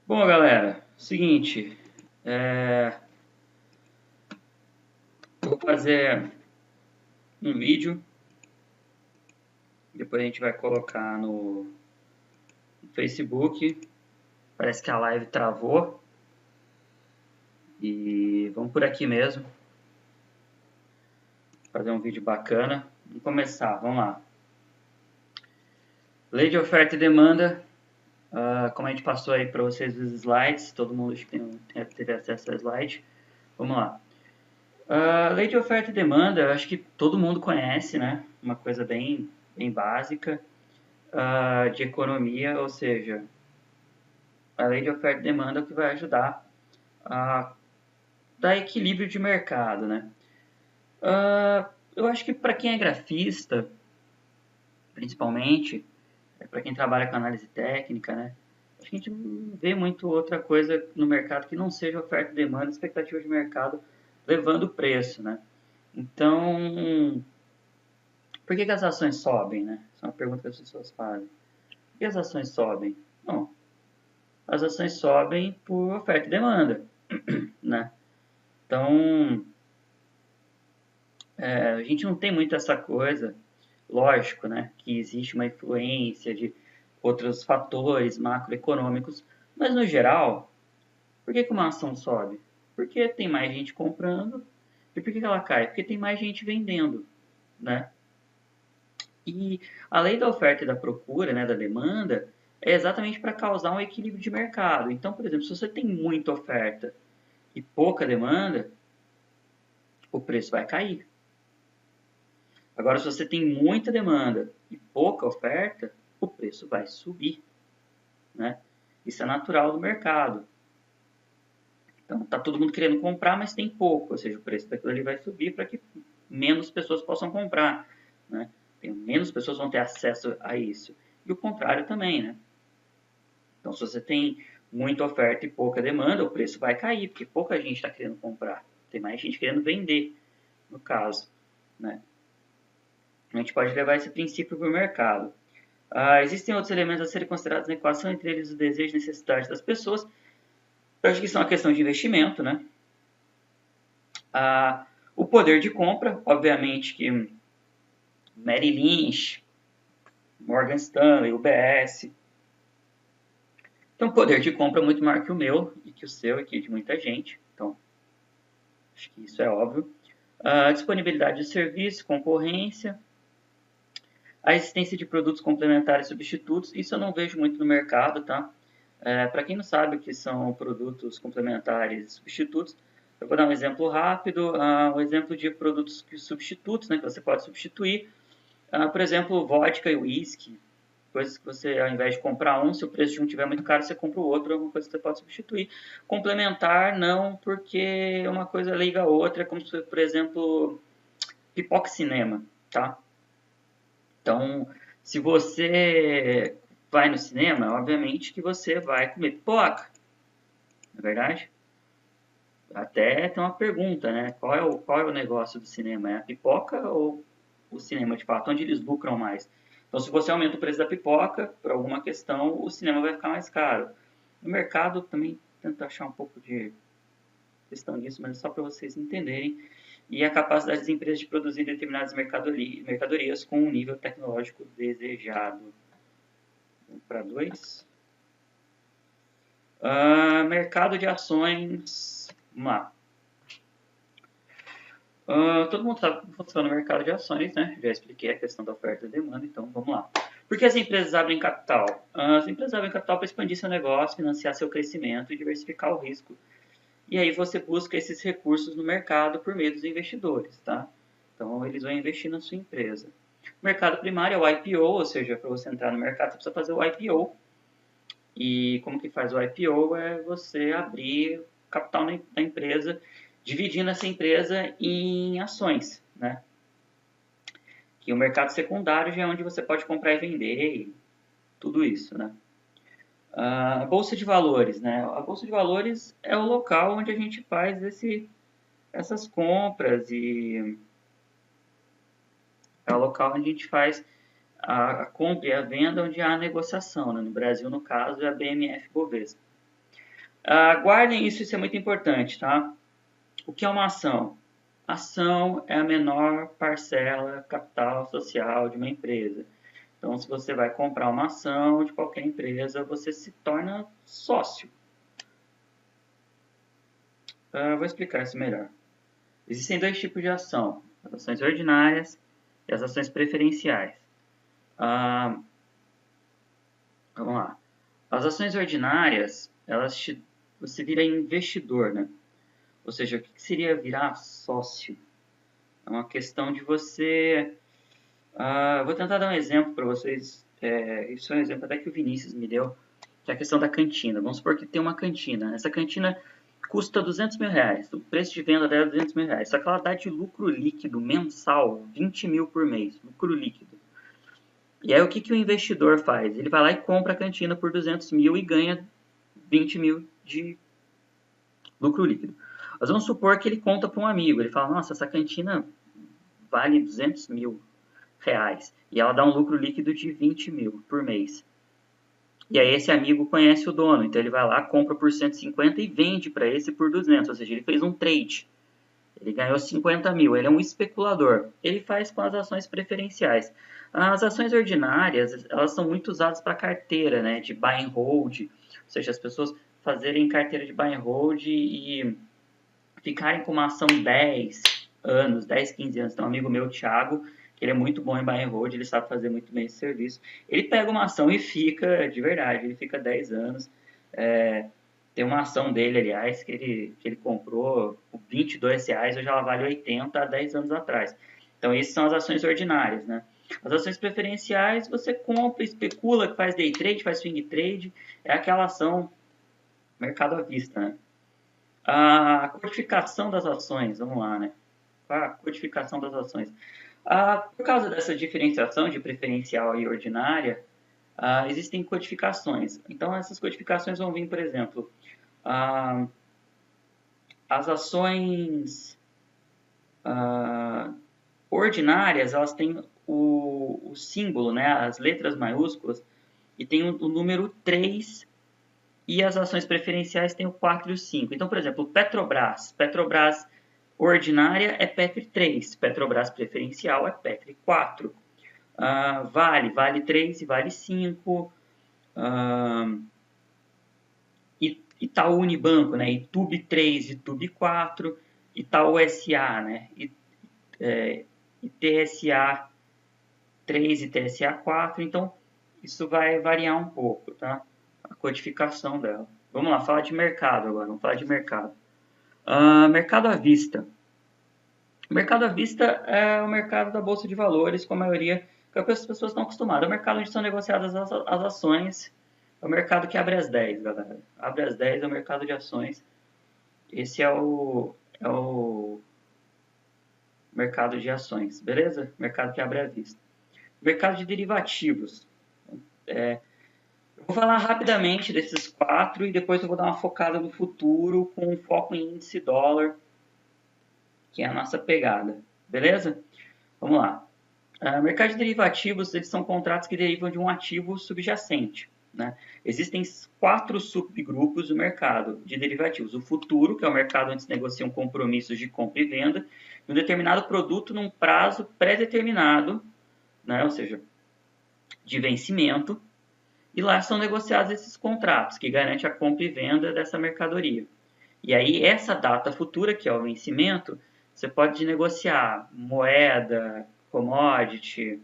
Bom, galera, seguinte, é, vou fazer um vídeo, depois a gente vai colocar no Facebook. Parece que a live travou e vamos por aqui mesmo, fazer um vídeo bacana. Vamos começar, vamos lá. Lei de oferta e demanda, como a gente passou aí para vocês os slides, todo mundo teve acesso ao slide. Vamos lá. Lei de oferta e demanda, eu acho que todo mundo conhece, né? Uma coisa bem básica de economia, ou seja, a lei de oferta e demanda é o que vai ajudar a dar equilíbrio de mercado, né? Eu acho que para quem é grafista, principalmente, para quem trabalha com análise técnica, né? Acho que a gente não vê muito outra coisa no mercado que não seja oferta e demanda, expectativa de mercado levando o preço, né? Então, por que as ações sobem, né? Essa é uma pergunta que as pessoas fazem. Por que as ações sobem? Bom, as ações sobem por oferta e demanda, né? Então, a gente não tem muito essa coisa, lógico, né? Que existe uma influência de outros fatores macroeconômicos, mas no geral, por que uma ação sobe? Porque tem mais gente comprando. E por que ela cai? Porque tem mais gente vendendo, né? E a lei da oferta e da procura, né, da demanda, é exatamente para causar um equilíbrio de mercado. Então, por exemplo, se você tem muita oferta e pouca demanda, o preço vai cair. Agora, se você tem muita demanda e pouca oferta, o preço vai subir, né? Isso é natural do mercado. Então, está todo mundo querendo comprar, mas tem pouco, ou seja, o preço daquilo ali vai subir para que menos pessoas possam comprar, né? Menos pessoas vão ter acesso a isso. E o contrário também, né? Então, se você tem muita oferta e pouca demanda, o preço vai cair, porque pouca gente está querendo comprar. Tem mais gente querendo vender, no caso, né? A gente pode levar esse princípio para o mercado. Existem outros elementos a serem considerados na equação, entre eles o desejo e necessidade das pessoas. Eu acho que isso é uma questão de investimento, né? O poder de compra, obviamente que Merrill Lynch, Morgan Stanley, UBS. Então, o poder de compra é muito maior que o meu, e que o seu, e que de muita gente. Então, acho que isso é óbvio. Disponibilidade de serviço, concorrência, a existência de produtos complementares e substitutos. Isso eu não vejo muito no mercado, tá? Para quem não sabe o que são produtos complementares e substitutos, eu vou dar um exemplo rápido, um exemplo de produtos substitutos, né, que você pode substituir. Por exemplo, vodka e whisky, coisas que você, ao invés de comprar um, se o preço de um estiver muito caro, você compra o outro, é uma coisa que você pode substituir. Complementar, não, porque uma coisa liga a outra, como se, por exemplo, pipoca e cinema, tá? Então, se você vai no cinema, obviamente que você vai comer pipoca, não é verdade? Até tem uma pergunta, né? Qual é o negócio do cinema? É a pipoca ou o cinema, de fato? Onde eles lucram mais? Então, se você aumenta o preço da pipoca, por alguma questão, o cinema vai ficar mais caro. No mercado, também tento achar um pouco de questão disso, mas é só para vocês entenderem. E a capacidade das empresas de produzir determinadas mercadorias com um nível tecnológico desejado. Um para dois. Mercado de ações. Vamos lá. Todo mundo sabe como funciona o mercado de ações, né? Já expliquei a questão da oferta e demanda, então vamos lá. Por que as empresas abrem capital? As empresas abrem capital para expandir seu negócio, financiar seu crescimento e diversificar o risco. E aí você busca esses recursos no mercado por meio dos investidores, tá? Então eles vão investir na sua empresa. O mercado primário é o IPO, ou seja, para você entrar no mercado você precisa fazer o IPO. E como que faz o IPO? É você abrir capital na empresa, dividindo essa empresa em ações, né? Que o mercado secundário já é onde você pode comprar e vender e tudo isso, né? A Bolsa de Valores, né? A Bolsa de Valores é o local onde a gente faz essas compras e é o local onde a gente faz a compra e a venda onde há a negociação, né? No Brasil, no caso, é a BMF Bovespa. Guardem isso, isso é muito importante, tá? O que é uma ação? Ação é a menor parcela capital social de uma empresa. Então, se você vai comprar uma ação de qualquer empresa, você se torna sócio. Vou explicar isso melhor. Existem dois tipos de ação: as ações ordinárias e as ações preferenciais. Vamos lá. As ações ordinárias, você vira investidor, né? Ou seja, o que seria virar sócio? É uma questão de você... vou tentar dar um exemplo para vocês. Isso é um exemplo até que o Vinícius me deu, que é a questão da cantina. Vamos supor que tem uma cantina. Essa cantina custa 200 mil reais. O preço de venda dela é 200 mil reais. Só que ela dá de lucro líquido mensal 20 mil por mês. Lucro líquido. E aí o que o investidor faz? Ele vai lá e compra a cantina por 200 mil e ganha 20 mil de lucro líquido. Mas vamos supor que ele conta para um amigo. Ele fala, nossa, essa cantina vale 200 mil reais. E ela dá um lucro líquido de 20 mil por mês. E aí esse amigo conhece o dono. Então ele vai lá, compra por 150 e vende para esse por 200. Ou seja, ele fez um trade. Ele ganhou 50 mil. Ele é um especulador. Ele faz com as ações preferenciais. As ações ordinárias, elas são muito usadas para carteira, né, de buy and hold. Ou seja, as pessoas fazerem carteira de buy and hold e ficarem com uma ação 10 anos, 10, 15 anos. Então, um amigo meu, o Thiago, que ele é muito bom em buy and hold, ele sabe fazer muito bem esse serviço. Ele pega uma ação e fica, de verdade, ele fica 10 anos. Tem uma ação dele, aliás, que ele comprou por 22 reais, hoje ela vale 80 há 10 anos atrás. Então, essas são as ações ordinárias, né? As ações preferenciais, você compra, especula, faz day trade, faz swing trade, é aquela ação mercado à vista, né? A codificação das ações, vamos lá, né? A codificação das ações. Por causa dessa diferenciação de preferencial e ordinária, existem codificações. Então, essas codificações vão vir, por exemplo, as ações ordinárias, elas têm o símbolo, né, as letras maiúsculas, e tem o número 3, e as ações preferenciais têm o 4 e o 5. Então, por exemplo, Petrobras ordinária é Petri 3, Petrobras preferencial é Petri 4. Vale 3 e Vale 5. Itaú Unibanco, né? Itube 3 e Itube 4. Itaú SA, né? ITSA 3 e TSA 4. Então, isso vai variar um pouco, tá? A codificação dela. Vamos lá, falar de mercado agora. Vamos falar de mercado. Mercado à vista. O mercado à vista é o mercado da Bolsa de Valores, com a maioria que as pessoas estão acostumadas. É o mercado onde são negociadas as ações. É o mercado que abre às 10, galera. Abre às 10 é o mercado de ações. Esse é o mercado de ações, beleza? Mercado que abre à vista. Mercado de derivativos. Eu vou falar rapidamente desses 4 e depois eu vou dar uma focada no futuro com foco em índice dólar, que é a nossa pegada, beleza? Vamos lá. Mercado de derivativos, eles são contratos que derivam de um ativo subjacente, né? Existem 4 subgrupos do mercado de derivativos. O futuro, que é o mercado onde se negociam compromissos de compra e venda de um determinado produto num prazo pré-determinado, né? Ou seja, de vencimento, e lá são negociados esses contratos que garantem a compra e venda dessa mercadoria. E aí, essa data futura, que é o vencimento, você pode negociar moeda, commodity,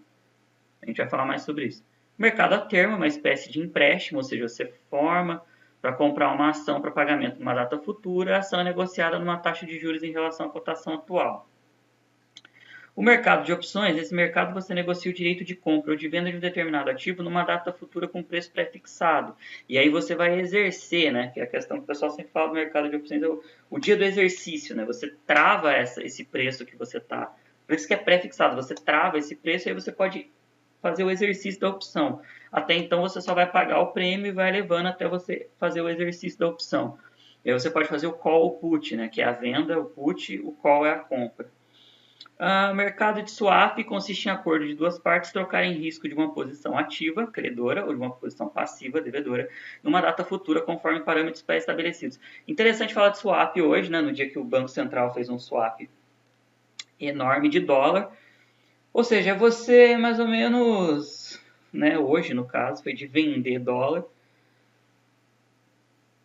a gente vai falar mais sobre isso. Mercado a termo é uma espécie de empréstimo, ou seja, você forma para comprar uma ação para pagamento numa data futura, a ação é negociada numa taxa de juros em relação à cotação atual. O mercado de opções, esse mercado você negocia o direito de compra ou de venda de um determinado ativo numa data futura com preço pré-fixado. E aí você vai exercer, né? Que é a questão que o pessoal sempre fala do mercado de opções, é o dia do exercício, né? Você trava esse preço que você está. Por isso que é pré-fixado, você trava esse preço e aí você pode fazer o exercício da opção. Até então você só vai pagar o prêmio e vai levando até você fazer o exercício da opção. E aí você pode fazer o call ou put, né? Que é a venda, o put, o call é a compra. O mercado de swap consiste em acordo de duas partes trocarem risco de uma posição ativa, credora, ou de uma posição passiva, devedora, numa data futura conforme parâmetros pré-estabelecidos. Interessante falar de swap hoje, né, no dia que o Banco Central fez um swap enorme de dólar. Ou seja, é você mais ou menos, né, hoje no caso, foi de vender dólar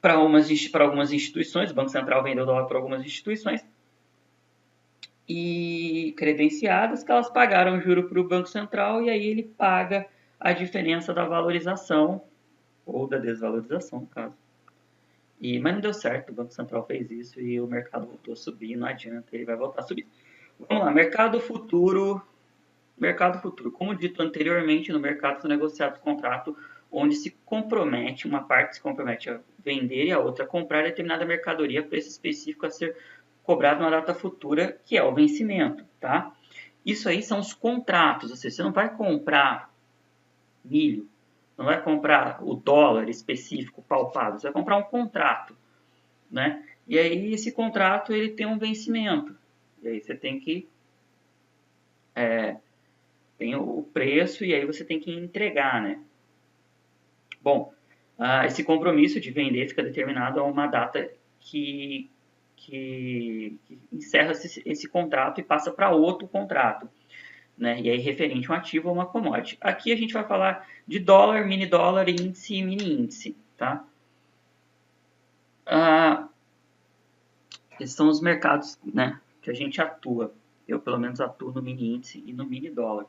para algumas instituições, o Banco Central vendeu dólar para algumas instituições, e credenciadas, que elas pagaram juro para o Banco Central e aí ele paga a diferença da valorização ou da desvalorização, no caso. Mas não deu certo, o Banco Central fez isso e o mercado voltou a subir, não adianta, ele vai voltar a subir. Vamos lá, mercado futuro. Mercado futuro. Como dito anteriormente, no mercado são negociados contratos onde se compromete, uma parte se compromete a vender e a outra a comprar determinada mercadoria a preço específico a ser cobrado na data futura, que é o vencimento, tá? Isso aí são os contratos, ou seja, você não vai comprar milho, não vai comprar o dólar específico palpável, você vai comprar um contrato, né? E aí esse contrato ele tem um vencimento, e aí você tem que tem o preço e aí você tem que entregar, né? Bom, esse compromisso de vender fica determinado a uma data que encerra esse contrato e passa para outro contrato, né? E aí referente a um ativo ou uma commodity. Aqui a gente vai falar de dólar, mini dólar, índice e mini índice, tá? Esses são os mercados, né, que a gente atua. Eu pelo menos atuo no mini índice e no mini dólar.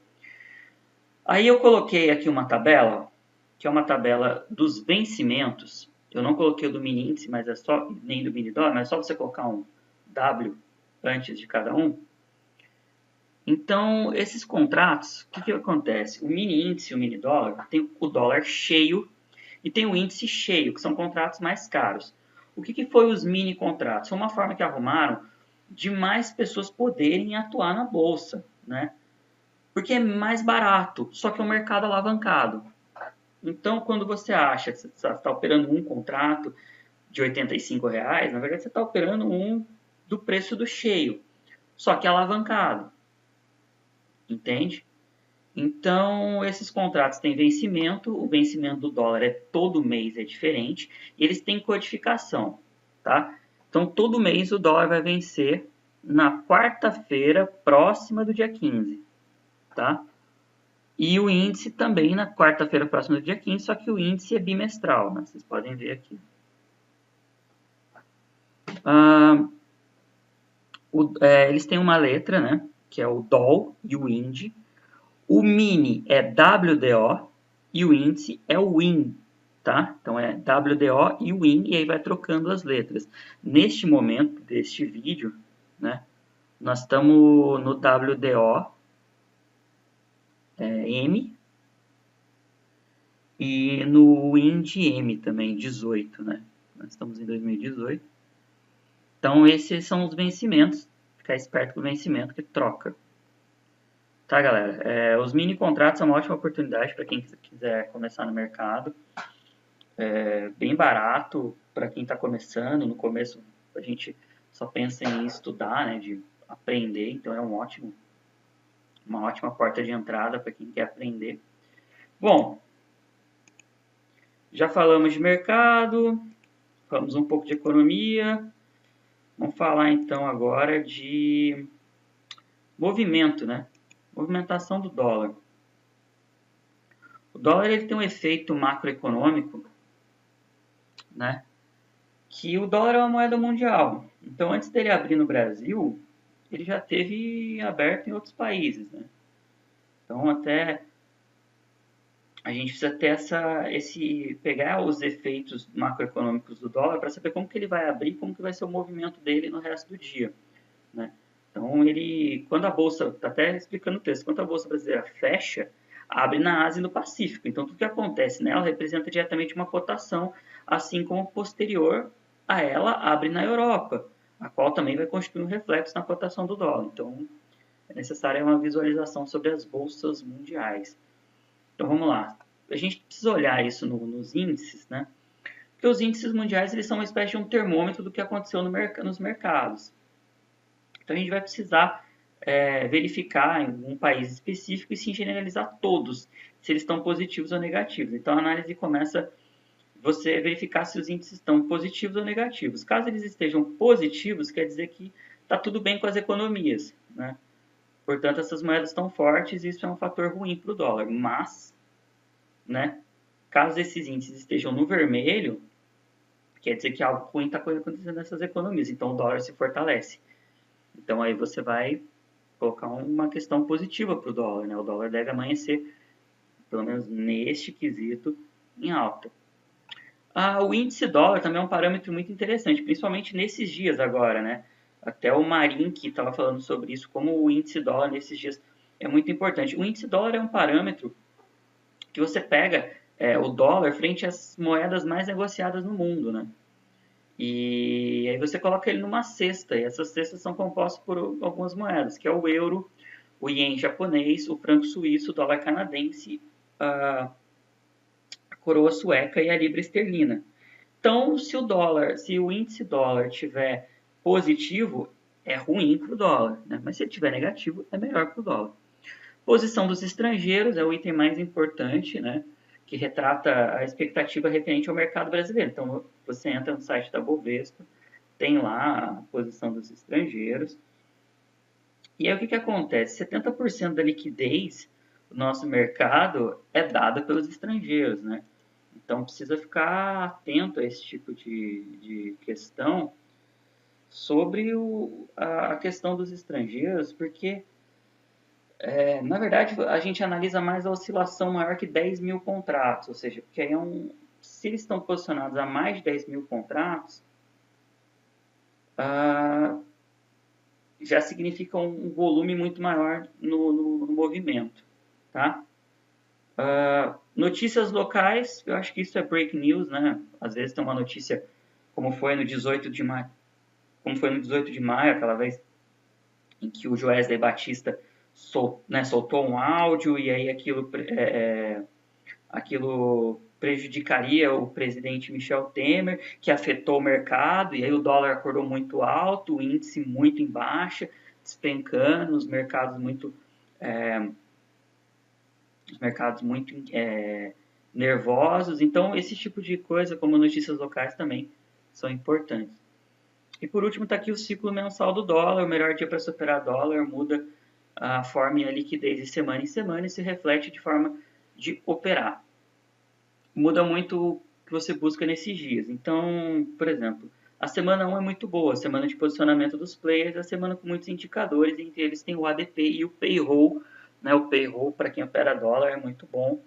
Aí eu coloquei aqui uma tabela, que é uma tabela dos vencimentos. Eu não coloquei o do mini índice, mas é só, nem do mini dólar, mas é só você colocar um W antes de cada um. Então, esses contratos, o que acontece? O mini índice e o mini dólar tem o dólar cheio e tem o índice cheio, que são contratos mais caros. O que foi os mini contratos? Foi uma forma que arrumaram de mais pessoas poderem atuar na bolsa, né? Porque é mais barato, só que é um mercado alavancado. Então, quando você acha que você está operando um contrato de R$85, na verdade você está operando um do preço do cheio, só que alavancado. Entende? Então, esses contratos têm vencimento, o vencimento do dólar é todo mês, é diferente, e eles têm codificação, tá? Então, todo mês o dólar vai vencer na quarta-feira próxima do dia 15, tá? E o índice também na quarta-feira próxima do dia 15, só que o índice é bimestral, né? Vocês podem ver aqui. Eles têm uma letra, né? Que é o DOL e o IND. O mini é WDO e o índice é o WIN, tá? Então é WDO e WIN e aí vai trocando as letras. Neste momento deste vídeo, né? Nós estamos no WDO M e no WIN de M também, 18, né? Nós estamos em 2018. Então esses são os vencimentos. Ficar esperto com o vencimento que troca. Tá, galera? Os mini contratos são uma ótima oportunidade para quem quiser começar no mercado. Bem barato para quem está começando. No começo a gente só pensa em estudar, né, de aprender. Então é uma ótima porta de entrada para quem quer aprender. Bom, já falamos de mercado, falamos um pouco de economia. Vamos falar então agora de movimento, né? Movimentação do dólar. O dólar ele tem um efeito macroeconômico, né? Que o dólar é uma moeda mundial. Então, antes dele abrir no Brasil, ele já teve aberto em outros países, né? Então, até a gente precisa ter pegar os efeitos macroeconômicos do dólar para saber como que ele vai abrir, como que vai ser o movimento dele no resto do dia, né? Então, quando a bolsa, está até explicando o texto, quando a bolsa brasileira fecha, abre na Ásia e no Pacífico. Então, tudo que acontece nela representa diretamente uma cotação, assim como posterior a ela abre na Europa, a qual também vai constituir um reflexo na cotação do dólar. Então, é necessária uma visualização sobre as bolsas mundiais. Então, vamos lá. A gente precisa olhar isso nos índices, né? Porque os índices mundiais eles são uma espécie de um termômetro do que aconteceu nos mercados. Então, a gente vai precisar verificar em um país específico e se generalizar todos, se eles estão positivos ou negativos. Então a análise começa você verificar se os índices estão positivos ou negativos. Caso eles estejam positivos, quer dizer que está tudo bem com as economias, né? Portanto, essas moedas estão fortes e isso é um fator ruim para o dólar. Mas, né, caso esses índices estejam no vermelho, quer dizer que algo ruim está acontecendo nessas economias. Então, o dólar se fortalece. Então, aí você vai colocar uma questão positiva para o dólar, né? O dólar deve amanhecer, pelo menos neste quesito, em alta. O índice dólar também é um parâmetro muito interessante, principalmente nesses dias agora, né? Até o Marin que estava falando sobre isso, como o índice dólar nesses dias é muito importante. O índice dólar é um parâmetro que você pega o dólar frente às moedas mais negociadas no mundo, né? E aí você coloca ele numa cesta, e essas cestas são compostas por algumas moedas, que é o euro, o ien japonês, o franco suíço, o dólar canadense, a coroa sueca e a libra esterlina. Então, se o índice dólar tiver positivo, é ruim para o dólar, né? Mas se ele tiver negativo, é melhor para o dólar. Posição dos estrangeiros é o item mais importante, né? Que retrata a expectativa referente ao mercado brasileiro. Então, você entra no site da Bovespa, tem lá a posição dos estrangeiros. E aí o que acontece? 70% da liquidez do nosso mercado é dada pelos estrangeiros, né? Então precisa ficar atento a esse tipo de questão sobre a questão dos estrangeiros, porque na verdade a gente analisa mais a oscilação maior que 10 mil contratos, ou seja, porque aí se eles estão posicionados a mais de 10 mil contratos, já significa um volume muito maior no movimento, tá? Notícias locais, eu acho que isso é break news, né? Às vezes tem uma notícia como foi no 18 de maio, aquela vez em que o Joesley Batista soltou um áudio e aí aquilo prejudicaria o presidente Michel Temer, que afetou o mercado, e aí o dólar acordou muito alto, o índice muito em baixa, despencando, os mercados muito nervosos. Então, esse tipo de coisa, como notícias locais, também são importantes. E por último, está aqui o ciclo mensal do dólar. O melhor dia para se operar dólar muda a forma e a liquidez de semana em semana e se reflete de forma de operar. Muda muito o que você busca nesses dias. Então, por exemplo, a semana 1 é muito boa, a semana de posicionamento dos players, a semana com muitos indicadores, entre eles tem o ADP e o payroll. Né? O payroll, para quem opera dólar, é muito bom.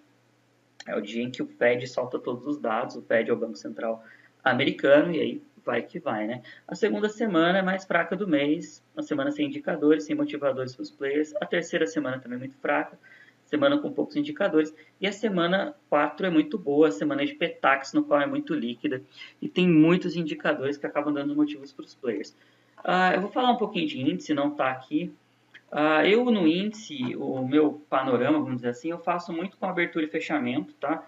É o dia em que o Fed solta todos os dados, o Fed é o Banco Central americano, e aí vai que vai, né? A segunda semana é mais fraca do mês, uma semana sem indicadores, sem motivadores para os players. A terceira semana também é muito fraca, semana com poucos indicadores. E a semana 4 é muito boa, a semana de Petax, no qual é muito líquida, e tem muitos indicadores que acabam dando motivos para os players. Eu vou falar um pouquinho de índice, não está aqui. Eu no índice, o meu panorama, vamos dizer assim, eu faço muito com abertura e fechamento, tá?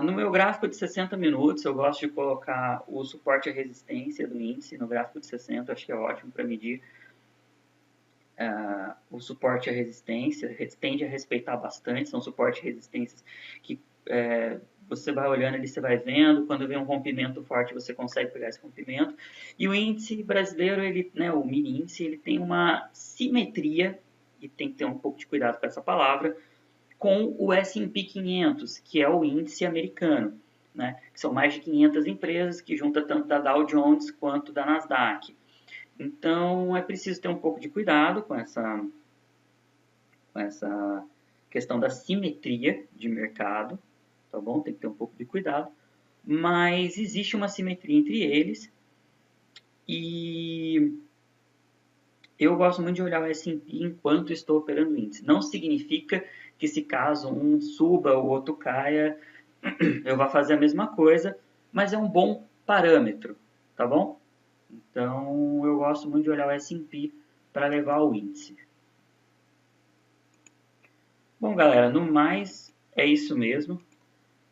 No meu gráfico de 60 minutos, eu gosto de colocar o suporte e a resistência do índice no gráfico de 60, acho que é ótimo para medir o suporte e a resistência, tende a respeitar bastante, são suporte e resistências que você vai olhando ali, você vai vendo, quando vem um rompimento forte, você consegue pegar esse rompimento. E o índice brasileiro, o mini índice, ele tem uma simetria, e tem que ter um pouco de cuidado com essa palavra, com o S&P 500, que é o índice americano, né? Que são mais de 500 empresas, que junta tanto da Dow Jones quanto da Nasdaq. Então, é preciso ter um pouco de cuidado com essa questão da simetria de mercado, tá bom? Tem que ter um pouco de cuidado. Mas existe uma simetria entre eles e eu gosto muito de olhar o S&P enquanto estou operando o índice. Não significa que se caso um suba ou outro caia, eu vá fazer a mesma coisa, mas é um bom parâmetro, tá bom? Então, eu gosto muito de olhar o S&P para levar o índice. Bom, galera, no mais, é isso mesmo.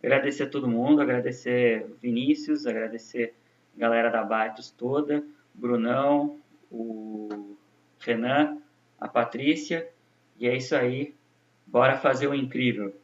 Agradecer a todo mundo, agradecer Vinícius, agradecer a galera da Baitos toda, Brunão, o Renan, a Patrícia. E é isso aí. Bora fazer o incrível.